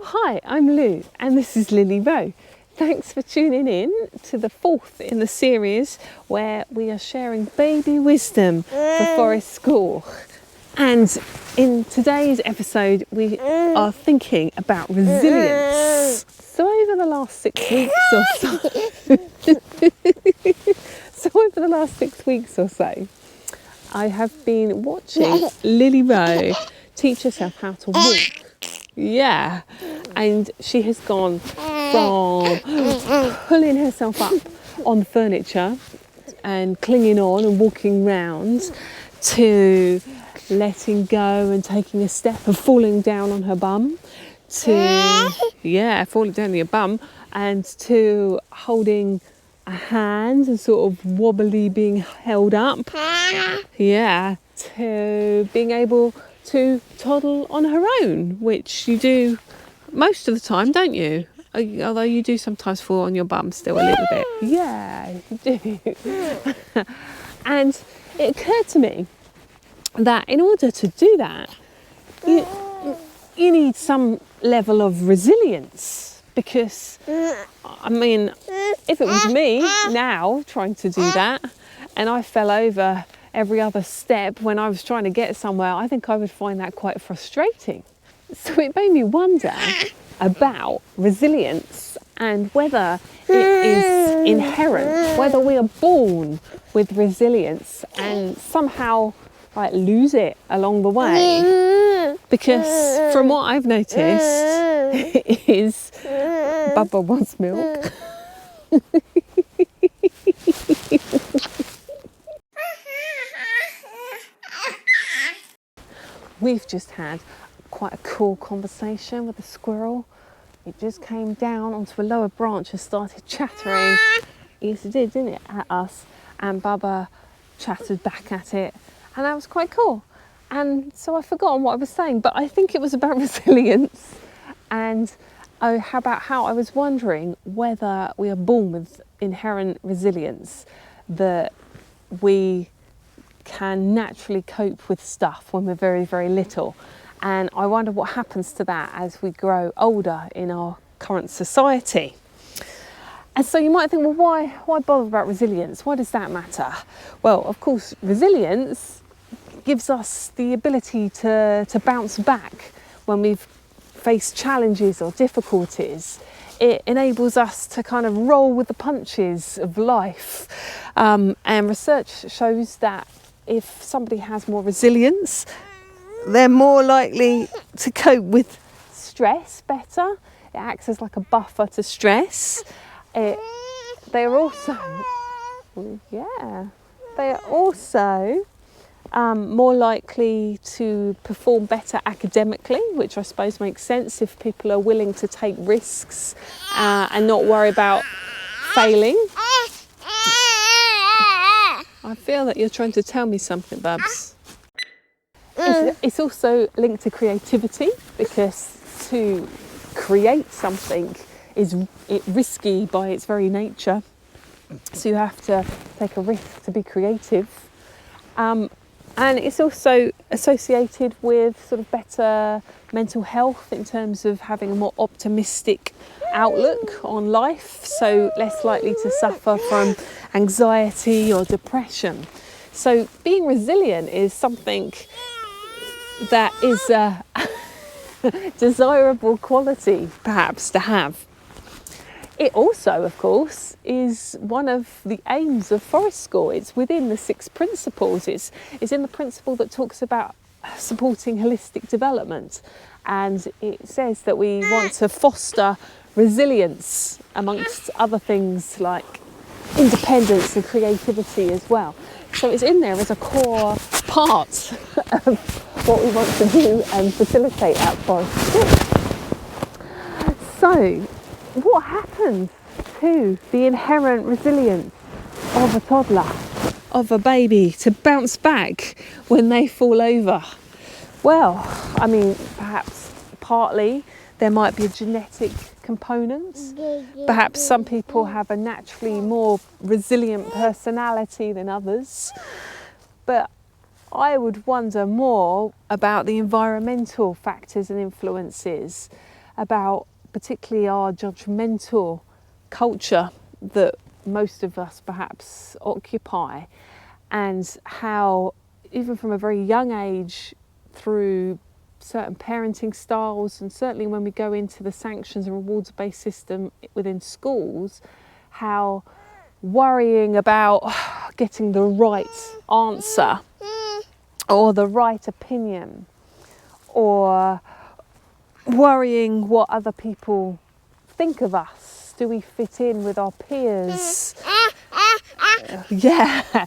Hi, I'm Lou and this is Lily Roe. Thanks for tuning in to the fourth in the series where we are sharing baby wisdom for Forest School. And in today's episode we are thinking about resilience. So over the last 6 weeks or so, I have been watching Lily Roe teach herself how to walk. Yeah, and she has gone from pulling herself up on the furniture and clinging on and walking round to letting go and taking a step and falling down on her bum to, falling down on your bum, and to holding a hand and sort of wobbly being held up, to being able to toddle on her own, which you do most of the time, don't you? Although you do sometimes fall on your bum still a little bit. Yeah, you do. And it occurred to me that in order to do that, you need some level of resilience, because, I mean, if it was me now trying to do that and I fell over every other step when I was trying to get somewhere, I think I would find that quite frustrating. So it made me wonder about resilience and whether it is inherent, whether we are born with resilience and somehow lose it along the way. Because from what I've noticed is Bubba wants milk. We've just had quite a cool conversation with a squirrel. It just came down onto a lower branch and started chattering. Yes, it did, didn't it, at us? And Bubba chattered back at it, and that was quite cool. And so I've forgotten what I was saying, but I think it was about resilience, and about how I was wondering whether we are born with inherent resilience, that we can naturally cope with stuff when we're very, very little. And I wonder what happens to that as we grow older in our current society. And so you might think, well, why bother about resilience? Why does that matter? Well, of course, resilience gives us the ability to bounce back when we've faced challenges or difficulties. It enables us to kind of roll with the punches of life. And research shows that if somebody has more resilience, they're more likely to cope with stress better. It acts as like a buffer to stress. They're also more likely to perform better academically, which I suppose makes sense if people are willing to take risks and not worry about failing. I feel that you're trying to tell me something, Babs. It's also linked to creativity, because to create something is risky by its very nature. So you have to take a risk to be creative. And it's also associated with sort of better mental health in terms of having a more optimistic outlook on life, so less likely to suffer from anxiety or depression. So being resilient is something that is a desirable quality perhaps to have. It also, of course, is one of the aims of Forest School. It's within the 6 principles. It's in the principle that talks about supporting holistic development, and it says that we want to foster resilience amongst other things like independence and creativity as well. So it's in there as a core part of what we want to do and facilitate at Forest School. So, what happens to the inherent resilience of a toddler, of a baby, to bounce back when they fall over? Well, I mean, perhaps partly there might be a genetic component. Perhaps some people have a naturally more resilient personality than others. But I would wonder more about the environmental factors and influences, about particularly our judgmental culture that most of us perhaps occupy, and how even from a very young age, through certain parenting styles, and certainly when we go into the sanctions and rewards-based system within schools, how worrying about getting the right answer or the right opinion, or worrying what other people think of us. Do we fit in with our peers? Yeah.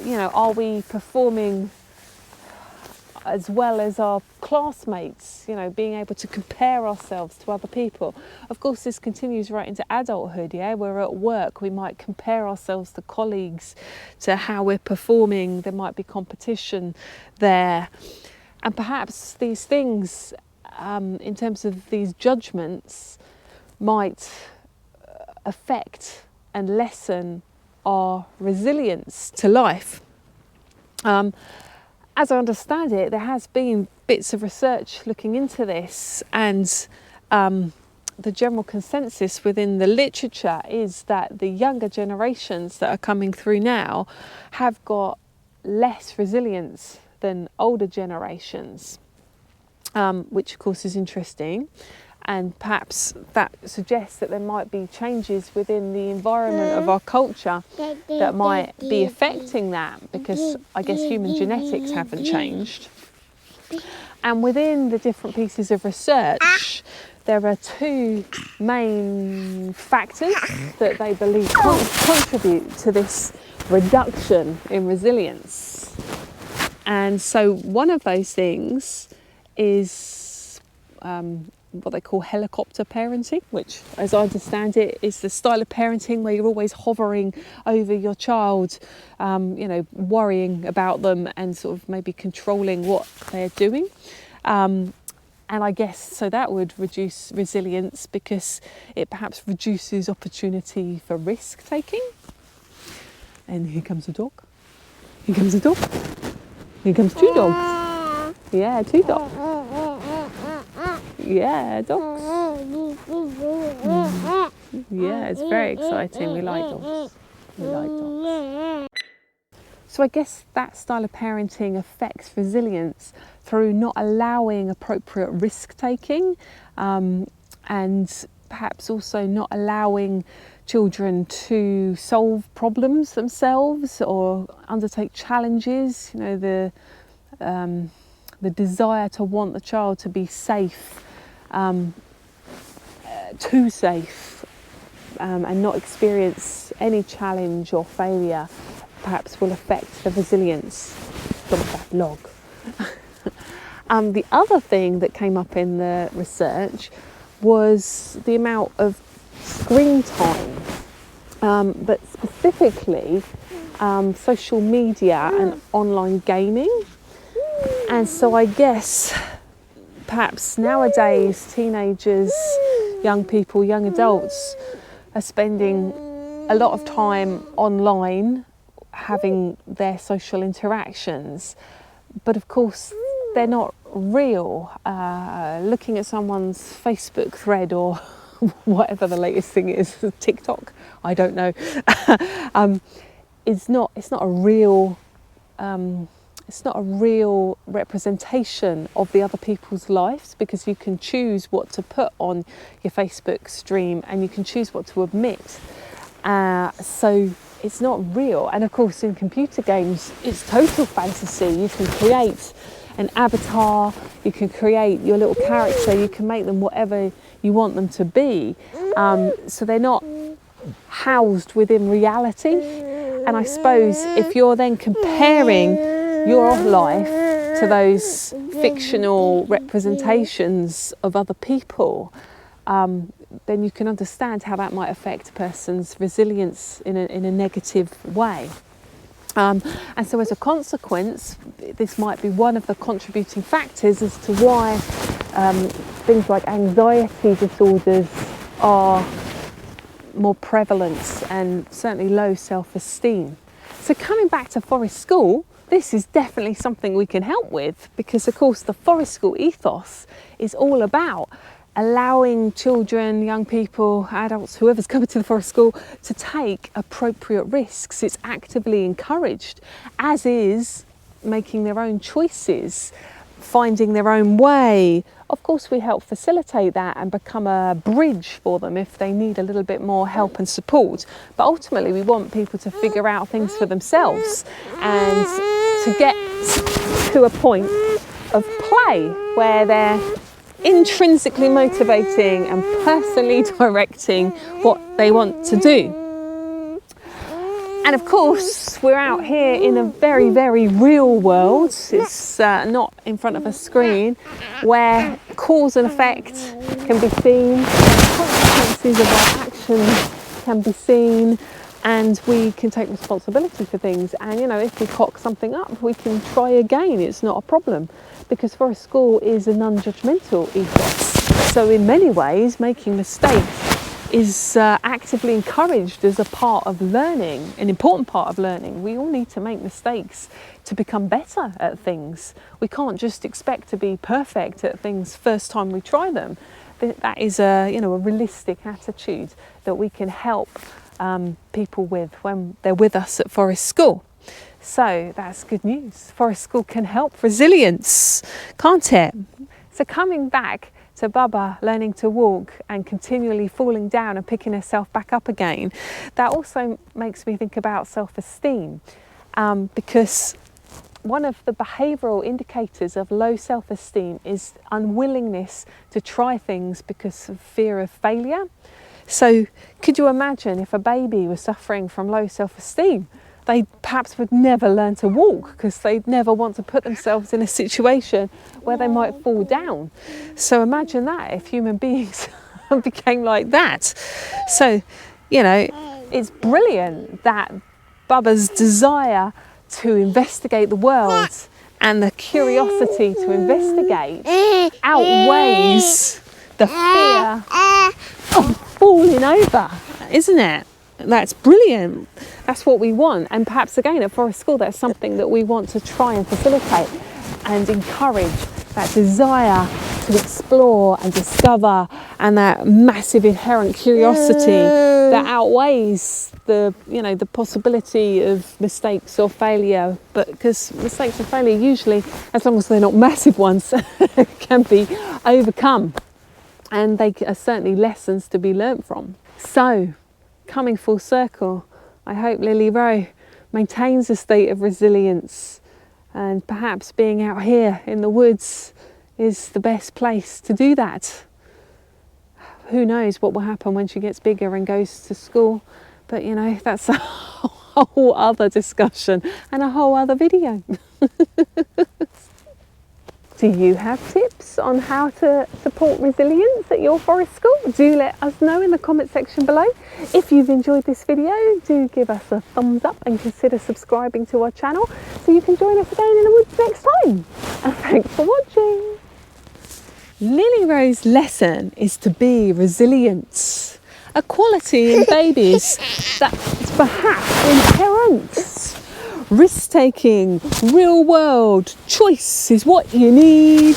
You know, are we performing as well as our classmates? You know, being able to compare ourselves to other people. Of course, this continues right into adulthood. Yeah, we're at work, we might compare ourselves to colleagues, to how we're performing. There might be competition there, and perhaps these things, in terms of these judgments, might affect and lessen our resilience to life. As I understand it, there has been bits of research looking into this, and the general consensus within the literature is that the younger generations that are coming through now have got less resilience than older generations, which of course is interesting. And perhaps that suggests that there might be changes within the environment of our culture that might be affecting that, because I guess human genetics haven't changed. And within the different pieces of research, there are two main factors that they believe contribute to this reduction in resilience. And so one of those things is what they call helicopter parenting, which, as I understand it, is the style of parenting where you're always hovering over your child, you know, worrying about them and sort of maybe controlling what they're doing. And I guess so that would reduce resilience, because it perhaps reduces opportunity for risk taking. And here comes a dog. Here comes a dog. Here comes two dogs. Yeah, two dogs. Yeah, dogs. Yeah, it's very exciting. We like dogs. We like dogs. So I guess that style of parenting affects resilience through not allowing appropriate risk taking, and perhaps also not allowing children to solve problems themselves or undertake challenges. You know, the desire to want the child to be safe, too safe, and not experience any challenge or failure, perhaps will affect the resilience of that log. The other thing that came up in the research was the amount of screen time, but specifically social media and online gaming. And so I guess perhaps nowadays teenagers, young people, young adults are spending a lot of time online having their social interactions, but of course they're not real. Looking at someone's Facebook thread or whatever the latest thing is, TikTok, I don't know, it's not a real it's not a real representation of the other people's lives, because you can choose what to put on your Facebook stream and you can choose what to omit. So it's not real. And of course in computer games it's total fantasy. You can create an avatar, you can create your little character, you can make them whatever you want them to be. So they're not housed within reality. And I suppose if you're then comparing your life to those fictional representations of other people, then you can understand how that might affect a person's resilience in a negative way. And so as a consequence, this might be one of the contributing factors as to why things like anxiety disorders are more prevalent, and certainly low self-esteem. So coming back to Forest School, this is definitely something we can help with, because of course the Forest School ethos is all about allowing children, young people, adults, whoever's coming to the Forest School, to take appropriate risks. It's actively encouraged, as is making their own choices, finding their own way. Of course, we help facilitate that and become a bridge for them if they need a little bit more help and support. But ultimately, we want people to figure out things for themselves and to get to a point of play where they're intrinsically motivating and personally directing what they want to do. And of course, we're out here in a very, very real world. It's not in front of a screen, where cause and effect can be seen, consequences of our actions can be seen, and we can take responsibility for things. And you know, if we cock something up, we can try again. It's not a problem, because Forest School is a non-judgmental ethos. So in many ways, making mistakes is actively encouraged as a part of learning, an important part of learning. We all need to make mistakes to become better at things. We can't just expect to be perfect at things first time we try them. That is a realistic attitude that we can help people with when they're with us at Forest School. So that's good news. Forest School can help resilience, can't it? So coming back to Bubba learning to walk and continually falling down and picking herself back up again, that also makes me think about self-esteem, because one of the behavioural indicators of low self-esteem is unwillingness to try things because of fear of failure. So could you imagine if a baby was suffering from low self-esteem? They perhaps would never learn to walk because they'd never want to put themselves in a situation where they might fall down. So imagine that if human beings became like that. So, it's brilliant that Bubba's desire to investigate the world and the curiosity to investigate outweighs the fear of falling over, isn't it? That's brilliant. That's what we want. And perhaps again at Forest School, that's something that we want to try and facilitate and encourage, that desire to explore and discover, and that massive inherent curiosity that outweighs the possibility of mistakes or failure. But because mistakes and failure usually, as long as they're not massive ones, can be overcome, and they are certainly lessons to be learnt from. So coming full circle, I hope Lily Roe maintains a state of resilience, and perhaps being out here in the woods is the best place to do that. Who knows what will happen when she gets bigger and goes to school, but that's a whole other discussion and a whole other video. Do you have tips on how to support resilience at your Forest School? Do let us know in the comment section below. If you've enjoyed this video, do give us a thumbs up and consider subscribing to our channel so you can join us again in the woods next time. And thanks for watching. Lily Roe's lesson is to be resilient, a quality in babies that's perhaps inherent. Risk-taking, real-world choice is what you need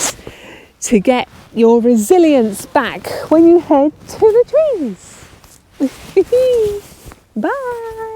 to get your resilience back when you head to the trees. Bye!